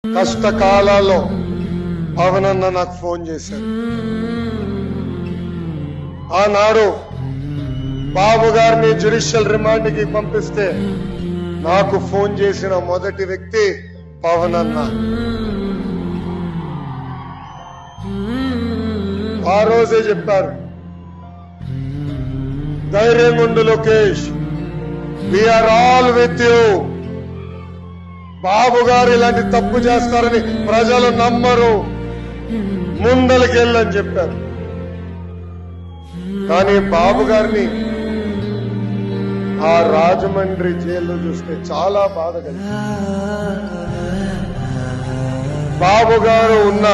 కష్టకాలాల్లో పవనన్న నాకు ఫోన్ చేశారు. ఆనాడు బాబు గారిని జ్యుడిషియల్ రిమాండ్ కి పంపిస్తే నాకు ఫోన్ చేసిన మొదటి వ్యక్తి పవనన్న. ఆ రోజే చెప్పారు, ధైర్యంగుండు Lokesh, we are all with you. Babu garu ఇలాంటి తప్పు చేస్తారని ప్రజలు నమ్మరు, ముందలకెళ్ళని చెప్పారు. కానీ బాబు గారిని ఆ రాజమండ్రి జైల్లో చూస్తే చాలా బాధ కలిగింది. బాబు గారు ఉన్న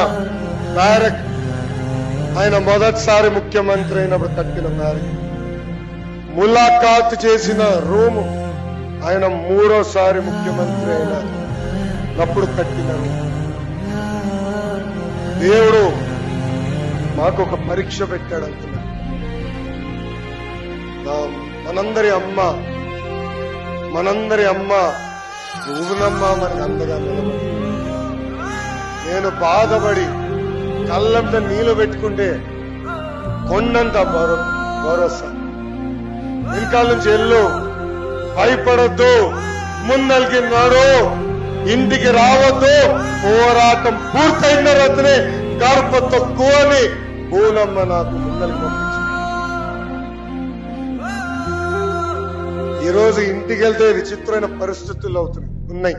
బ్యారక్, ఆయన మొదటిసారి ముఖ్యమంత్రి అయినప్పుడు కట్టిన బ్యారక్, ములాఖాత్ చేసిన రూము ఆయన మూడోసారి ముఖ్యమంత్రి అయినప్పుడు కట్టిన రూము. దేవుడు మాకు ఒక పరీక్ష పెట్టాడు అంటున్నాడు. మనందరి అమ్మ నువ్వునమ్మా మనకు అందగా నిలబడి. నేను బాధపడి కళ్ళంత నీళ్లు పెట్టుకుంటే కొండంత భరోసా. వెనకాల నుంచి ఎల్లు, భయపడొద్దు, ముందలికి నాడు, ఇంటికి రావద్దు, పోరాటం పూర్తయిన రద్దునే గడప తక్కువ అని పూలమ్మ నాకు ముందలికి పంపించింది. ఈరోజు ఇంటికి వెళ్తే విచిత్రమైన పరిస్థితులు ఉన్నాయి.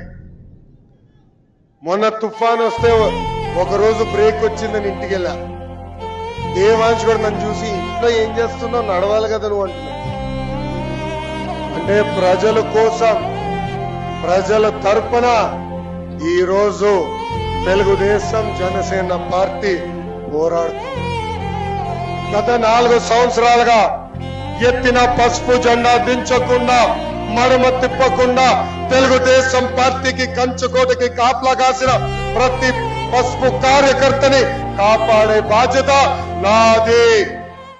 మొన్న తుఫాన్ వస్తే ఒకరోజు బ్రేక్ వచ్చిందని ఇంటికి వెళ్ళా. దేవాంశ్ కూడా నన్ను చూసి, ఇంట్లో ఏం చేస్తున్నావు, నడవాలి కదా నువ్వు అంటున్నా. అంటే ప్రజల కోసం, ప్రజల తరపున ఈరోజు తెలుగుదేశం జనసేన పార్టీ పోరాడుతుంది. గత 4 సంవత్సరాలుగా ఎత్తిన పసుపు జెండా దించకుండా, మడమ తిప్పకుండా తెలుగుదేశం పార్టీకి కంచుకోటకి కాపలా కాసిన ప్రతి పసుపు కార్యకర్తని కాపాడే బాధ్యత నాది.